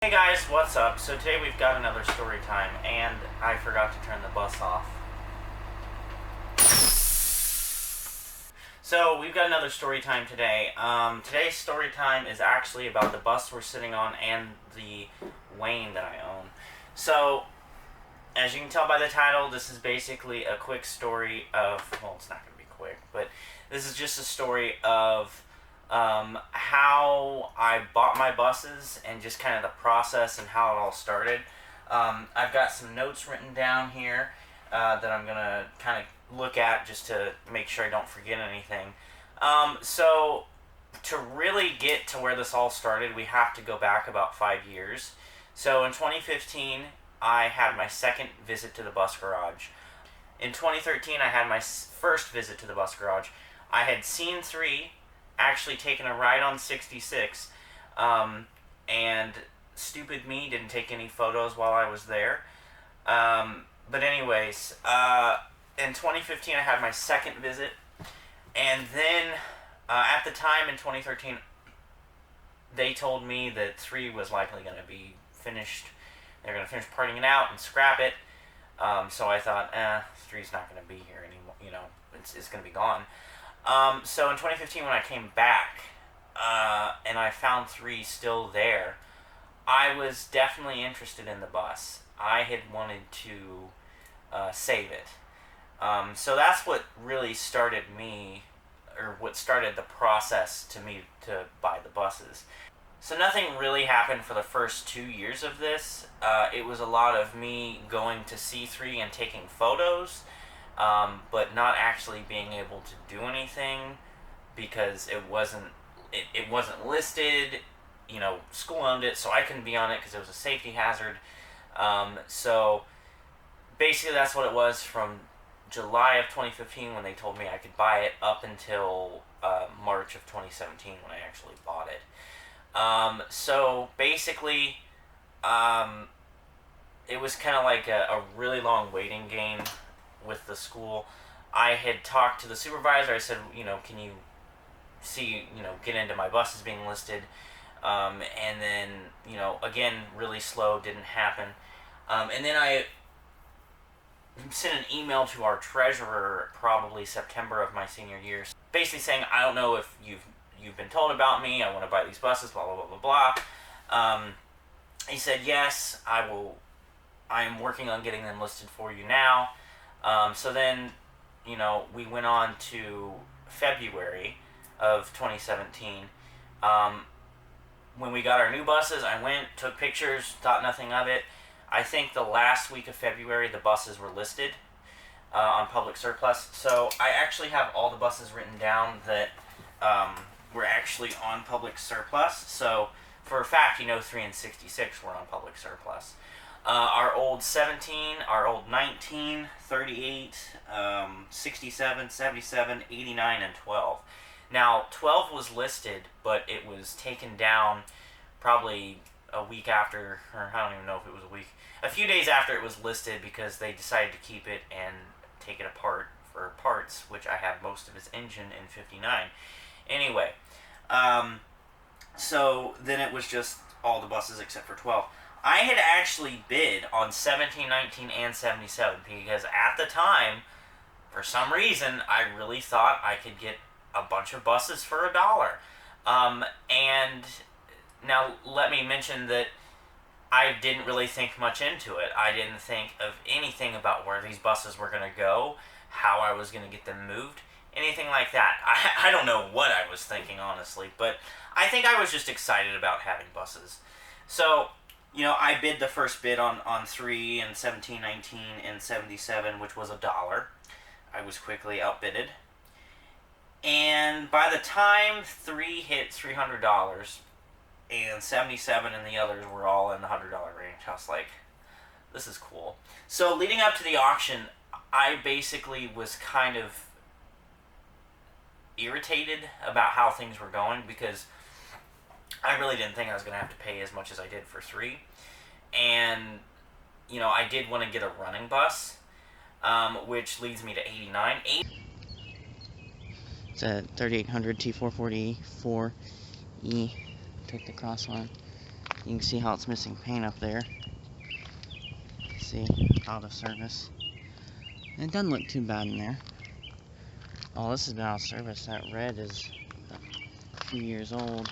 Hey guys, what's up? So today we've got another story time, and I forgot to turn the bus off. So we've got another story time today. Today's story time is actually about the bus we're sitting on and the Wayne that I own. So, as you can tell by the title, this is basically a quick story of, well, it's not going to be quick, but this is just a story of how I bought my buses and just kind of the process and how it all started. I've got some notes written down here that I'm going to kind of look at just to make sure I don't forget anything. So, to really get to where this all started, we have to go back about 5 years. So, in 2015, I had my second visit to the bus garage. In 2013, I had my first visit to the bus garage. I had seen 3, actually taken a ride on 66, and stupid me didn't take any photos while I was there. But anyways, in 2015 I had my second visit, and then at the time in 2013 they told me that 3 was likely going to be finished. They're going to finish parting it out and scrap it. So I thought, 3's not going to be here anymore. It's going to be gone. So in 2015 when I came back, and I found 3 still there, I was definitely interested in the bus. I had wanted to save it. So that's what really started me, or what started the process to me to buy the buses. So nothing really happened for the first 2 years of this. It was a lot of me going to C3 and taking photos, but not actually being able to do anything because it wasn't listed. School owned it, so I couldn't be on it because it was a safety hazard. So basically that's what it was from July of 2015 when they told me I could buy it up until March of 2017 when I actually bought it. So basically, it was kind of like a really long waiting game with the school. I had talked to the supervisor. I said, can you see, get into my buses being listed? And then, again, really slow, didn't happen. And then I sent an email to our treasurer probably September of my senior year, basically saying, I don't know if you've been told about me, I want to buy these buses, blah, blah, blah, blah, blah. He said, yes, I am working on getting them listed for you now. So then, we went on to February of 2017. When we got our new buses, I went, took pictures, thought nothing of it. I think the last week of February, the buses were listed on Public Surplus. So I actually have all the buses written down that were actually on Public Surplus. So for a fact, 3 and 66 were on Public Surplus. Our old 17, our old 19, 38, 67, 77, 89, and 12. Now, 12 was listed, but it was taken down probably a week after, or I don't even know if it was a week, a few days after it was listed because they decided to keep it and take it apart for parts, which I have most of its engine in 59. Anyway, so then it was just all the buses except for 12. I had actually bid on 17, 19, and 77 because at the time, for some reason, I really thought I could get a bunch of buses for $1. And now let me mention that I didn't really think much into it. I didn't think of anything about where these buses were going to go, how I was going to get them moved, anything like that. I don't know what I was thinking, honestly, but I think I was just excited about having buses. So, I bid the first bid on 3 and 17, 19, and 77, which was $1. I was quickly outbidded. And by the time 3 hit $300, and 77 and the others were all in the $100 range, I was like, this is cool. So leading up to the auction, I basically was kind of irritated about how things were going because I really didn't think I was going to have to pay as much as I did for 3. And, I did want to get a running bus, which leads me to 89. It's a 3800 T440 4E. Took the cross on. You can see how it's missing paint up there. See, out of service. It doesn't look too bad in there. Oh, this has been out of service. That red is a few years old.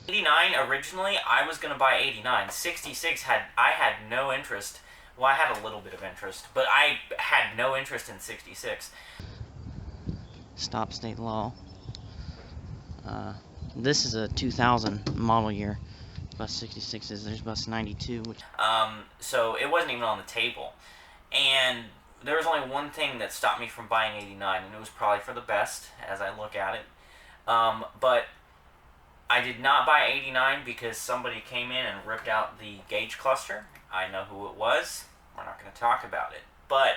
89 originally, I was gonna buy 89. 66 I had no interest. Well, I had a little bit of interest, but I had no interest in 66. Stop state law. This is a 2000 model year. Bus 66 is, there's bus 92. So it wasn't even on the table. And there was only one thing that stopped me from buying 89, and it was probably for the best as I look at it. But I did not buy 89 because somebody came in and ripped out the gauge cluster. I know who it was. We're not going to talk about it. But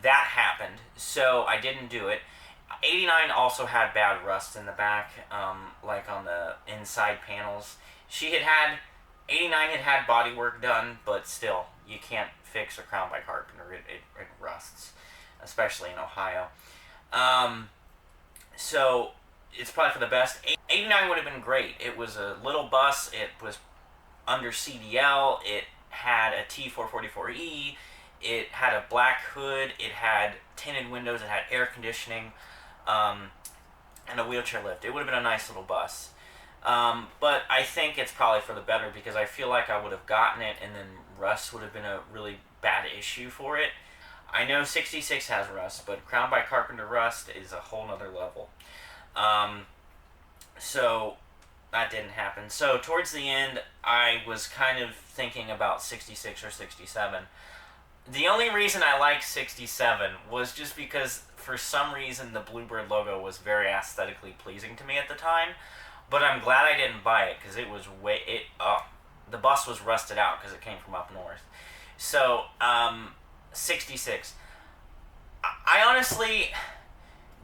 that happened, so I didn't do it. 89 also had bad rust in the back, like on the inside panels. 89 had body work done, but still, you can't fix a Crown by Carpenter. It rusts, especially in Ohio. So it's probably for the best. 89 would have been great. It was a little bus. It was under CDL. It had a T444E. It had a black hood. It had tinted windows. It had air conditioning, and a wheelchair lift. It would have been a nice little bus. But I think it's probably for the better because I feel like I would have gotten it and then rust would have been a really bad issue for it. I know 66 has rust, but Crown by Carpenter rust is a whole nother level. So that didn't happen. So towards the end, I was kind of thinking about 66 or 67. The only reason I liked 67 was just because for some reason the Bluebird logo was very aesthetically pleasing to me at the time. But I'm glad I didn't buy it because it was the bus was rusted out because it came from up north. So 66. I honestly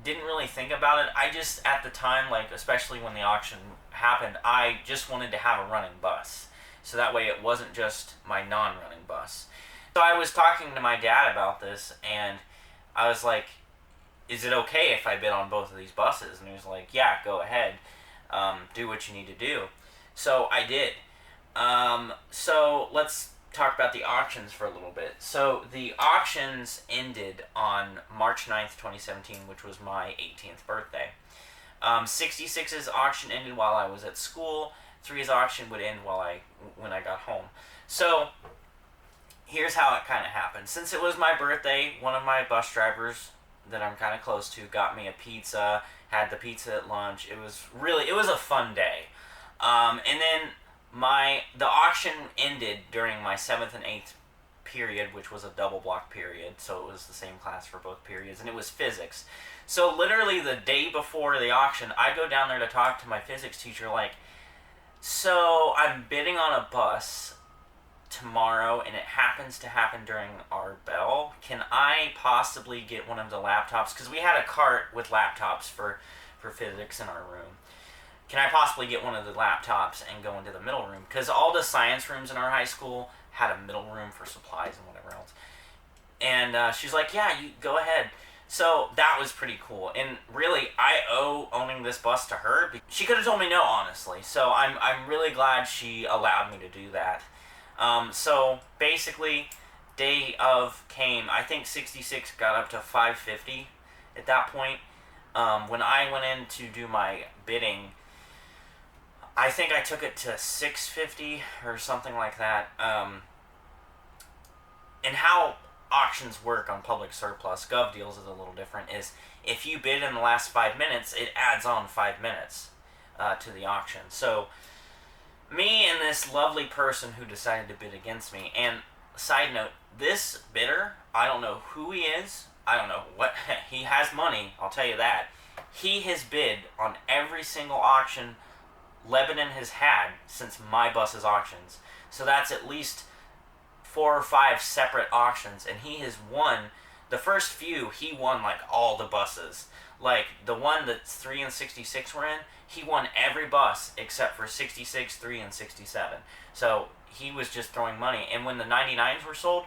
didn't really think about it. I just, at the time, like especially when the auction happened, I just wanted to have a running bus. So that way it wasn't just my non-running bus. So I was talking to my dad about this, and I was like, is it okay if I bid on both of these buses? And he was like, yeah, go ahead. Do what you need to do. So I did. So let's talk about the auctions for a little bit. So the auctions ended on March 9th, 2017, which was my 18th birthday. 66's auction ended while I was at school. 3's auction would end when I got home. So here's how it kind of happened. Since it was my birthday, one of my bus drivers that I'm kind of close to got me a pizza, had the pizza at lunch. It was a fun day. And then the auction ended during my 7th and 8th period, which was a double block period, so it was the same class for both periods, and it was physics. So literally the day before the auction, I go down there to talk to my physics teacher, like, so I'm bidding on a bus tomorrow, and it happens to happen during our bell. Can I possibly get one of the laptops? Because we had a cart with laptops for physics in our room. Can I possibly get one of the laptops and go into the middle room? Because all the science rooms in our high school had a middle room for supplies and whatever else. And she's like, yeah, you go ahead. So that was pretty cool. And really, I owe owning this bus to her. She could have told me no, honestly. So I'm really glad she allowed me to do that. So basically, day of came, I think 66 got up to 550 at that point. When I went in to do my bidding, I think I took it to 650 or something like that. And how auctions work on public surplus, Gov Deals is a little different, is if you bid in the last 5 minutes, it adds on 5 minutes to the auction. So me and this lovely person who decided to bid against me, and side note, this bidder, I don't know who he is, I don't know what, he has money, I'll tell you that. He has bid on every single auction Lebanon has had since my bus's auctions. So that's at least 4 or 5 separate auctions, and he has won the first few. He won like all the buses, like the one that 3 and 66 were in. He won every bus except for 66, 3, and 67. So he was just throwing money. And when the 99s were sold,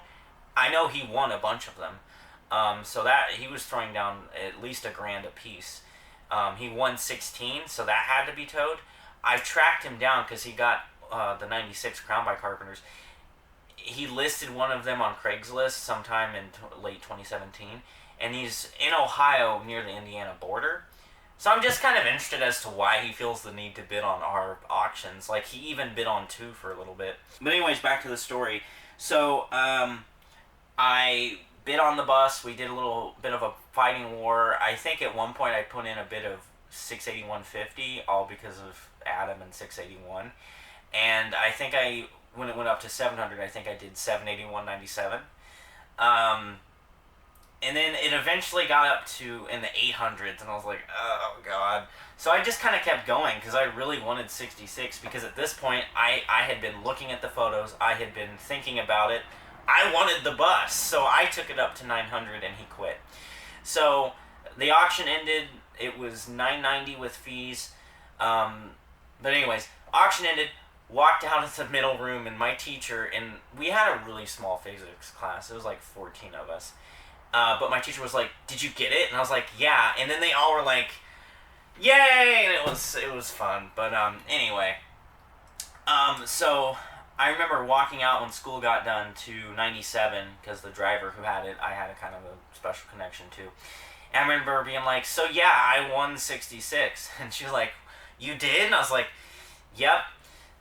I know he won a bunch of them. So that he was throwing down at least $1,000 a piece. He won 16, so that had to be towed. I tracked him down because he got the 96 Crown by Carpenters. He listed one of them on Craigslist sometime in late 2017, and he's in Ohio near the Indiana border. So I'm just kind of interested as to why he feels the need to bid on our auctions. Like, he even bid on 2 for a little bit. But anyways, back to the story. So I bid on the bus. We did a little bit of a fighting war. I think at one point I put in a bid of 681.50, all because of Adam and 681. And I think when it went up to 700, I think I did 781.97. And then it eventually got up to in the 800s, and I was like, oh god. So I just kind of kept going because I really wanted 66, because at this point I had been looking at the photos, I had been thinking about it. I wanted the bus, so I took it up to 900 and he quit. So the auction ended. It was $990 with fees. But anyways, auction ended. Walked out of the middle room, and my teacher, and we had a really small physics class. It was like 14 of us. But my teacher was like, "Did you get it?" And I was like, "Yeah." And then they all were like, "Yay!" And it was fun. But anyway, so I remember walking out when school got done to 97, because the driver who had it, I had a kind of a special connection to. And I remember being like, "So yeah, I won 66." And she was like, "You did?" And I was like, "Yep."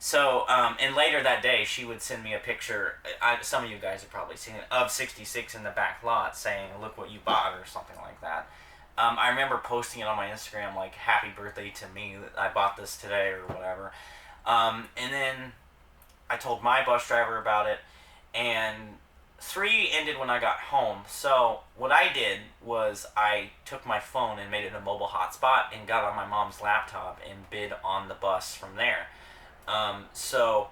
So, and later that day, she would send me a picture, some of you guys have probably seen it, of 66 in the back lot saying, "Look what you bought," or something like that. I remember posting it on my Instagram, like, "Happy birthday to me, I bought this today," or whatever. And then I told my bus driver about it, and 3 ended when I got home. So what I did was I took my phone and made it a mobile hotspot and got on my mom's laptop and bid on the bus from there. So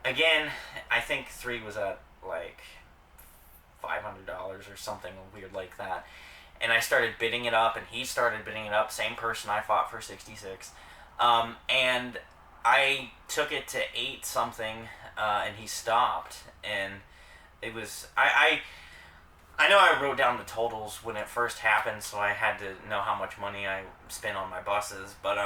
again, I think 3 was at like $500 or something weird like that. And I started bidding it up, and he started bidding it up. Same person I fought for 66. And I took it to 8 something, and he stopped. And it was, I know I wrote down the totals when it first happened, so I had to know how much money I spent on my buses. But,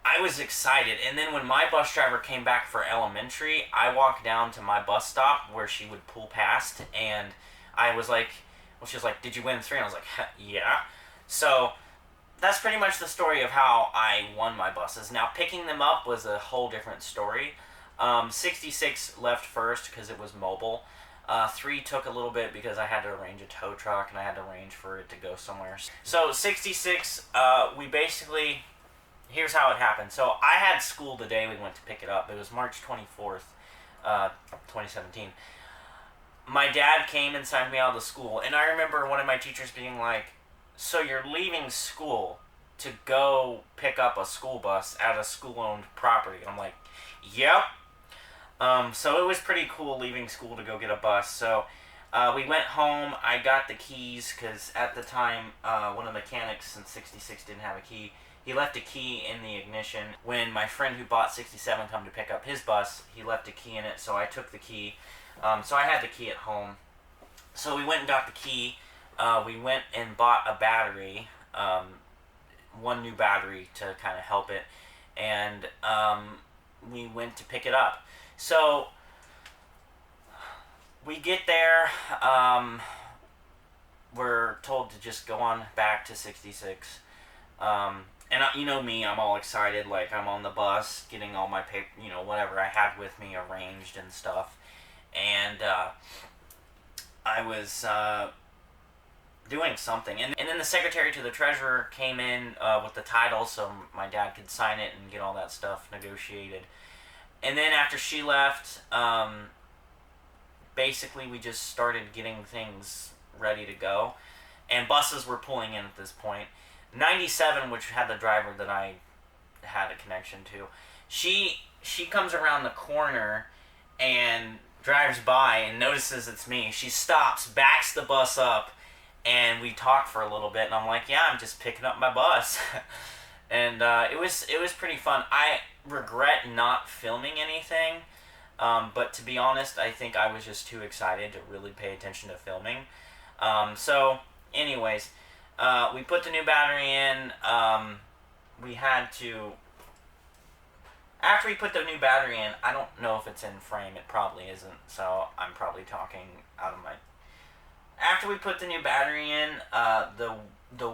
I was excited, and then when my bus driver came back for elementary, I walked down to my bus stop where she would pull past, and I was like, well, she was like, "Did you win 3?" And I was like, "Yeah." So that's pretty much the story of how I won my buses. Now, picking them up was a whole different story. 66 left first because it was mobile. 3 took a little bit because I had to arrange a tow truck, and I had to arrange for it to go somewhere. So 66, we basically... Here's how it happened. So I had school the day we went to pick it up. It was March 24th, 2017. My dad came and signed me out of the school. And I remember one of my teachers being like, "So you're leaving school to go pick up a school bus at a school-owned property?" And I'm like, "Yep." So it was pretty cool leaving school to go get a bus. So we went home. I got the keys because at the time, one of the mechanics in 66 didn't have a key. He left a key in the ignition. When my friend who bought 67 come to pick up his bus, he left a key in it, so I took the key. So I had the key at home. So we went and got the key. We went and bought a battery, one new battery to kind of help it, and we went to pick it up. So we get there. We're told to just go on back to 66. And you know me, I'm all excited, like I'm on the bus, getting all my paper, whatever I had with me arranged and stuff. And I was doing something. And then the secretary to the treasurer came in with the title so my dad could sign it and get all that stuff negotiated. And then after she left, basically we just started getting things ready to go. And buses were pulling in at this point. 97, which had the driver that I had a connection to, she comes around the corner and drives by and notices it's me. She stops, backs the bus up, and we talk for a little bit. And I'm like, "Yeah, I'm just picking up my bus." And it was pretty fun. I regret not filming anything, but to be honest, I think I was just too excited to really pay attention to filming. So, anyways. We put the new battery in. We had to After we put the new battery in, I don't know if it's in frame. It probably isn't. So I'm probably talking out of my... After we put the new battery in, the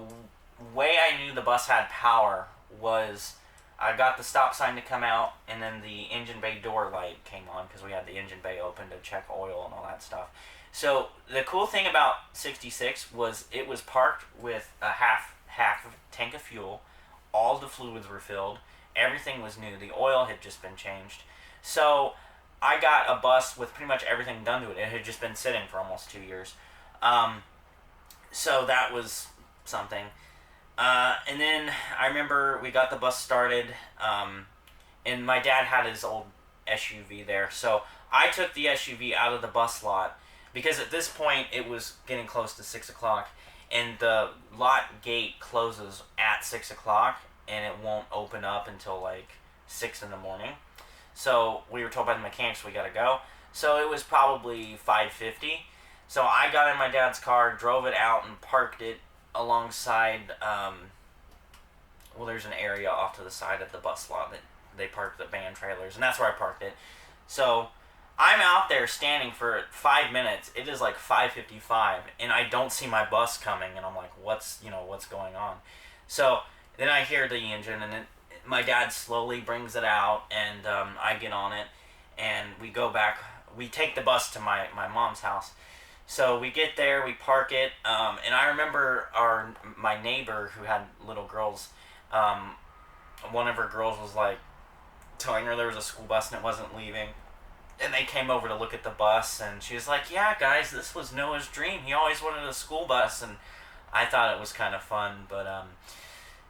way I knew the bus had power was I got the stop sign to come out, and then the engine bay door light came on because we had the engine bay open to check oil and all that stuff. So the cool thing about 66 was it was parked with a half tank of fuel. All the fluids were filled. Everything was new. The oil had just been changed. So I got a bus with pretty much everything done to it. It had just been sitting for almost 2 years. So that was something. And then I remember we got the bus started, and my dad had his old SUV there. So I took the SUV out of the bus lot because at this point it was getting close to 6 o'clock, and the lot gate closes at 6 o'clock, and it won't open up until like 6 in the morning. So we were told by the mechanics we gotta go. So it was probably 5:50. So I got in my dad's car, drove it out, and parked it alongside, well, there's an area off to the side of the bus lot that they park the van trailers, and that's where I parked it. So I'm out there standing for 5 minutes. It is like 5:55, and I don't see my bus coming, and I'm like, what's going on? So then I hear the engine, and my dad slowly brings it out, and I get on it, and we go back. We take the bus to my mom's house. So we get there, we park it, and I remember my neighbor who had little girls, one of her girls was like telling her there was a school bus and it wasn't leaving. And they came over to look at the bus, and she was like, yeah, guys, this was Noah's dream. He always wanted a school bus, and I thought it was kind of fun, but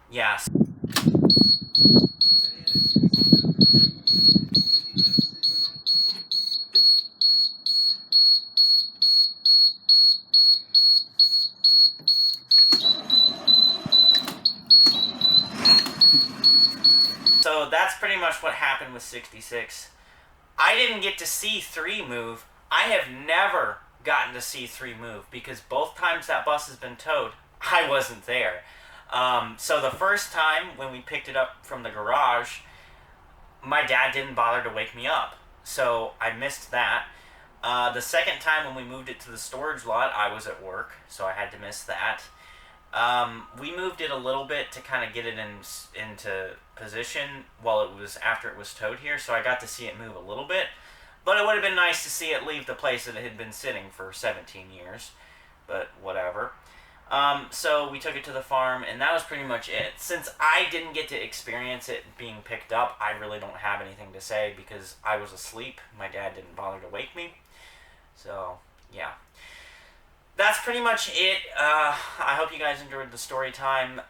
yeah. So that's pretty much what happened with 66. I didn't get to see 3 move. I have never gotten to see 3 move because both times that bus has been towed, I wasn't there. So the first time when we picked it up from the garage, my dad didn't bother to wake me up. So I missed that. The second time when we moved it to the storage lot, I was at work, so I had to miss that. We moved it a little bit to kind of get it into position after it was towed here, so I got to see it move a little bit. But it would have been nice to see it leave the place that it had been sitting for 17 years. But whatever. So we took it to the farm, and that was pretty much it. Since I didn't get to experience it being picked up, I really don't have anything to say because I was asleep. My dad didn't bother to wake me. So, yeah. That's pretty much it. I hope you guys enjoyed the story time.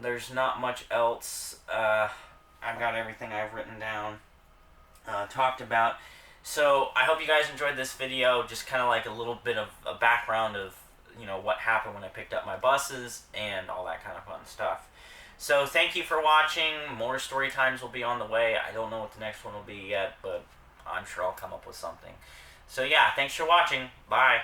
There's not much else. I've got everything I've written down, talked about. So I hope you guys enjoyed this video. Just kind of like a little bit of a background of what happened when I picked up my buses and all that kind of fun stuff. So thank you for watching. More story times will be on the way. I don't know what the next one will be yet, but I'm sure I'll come up with something. So yeah, thanks for watching. Bye.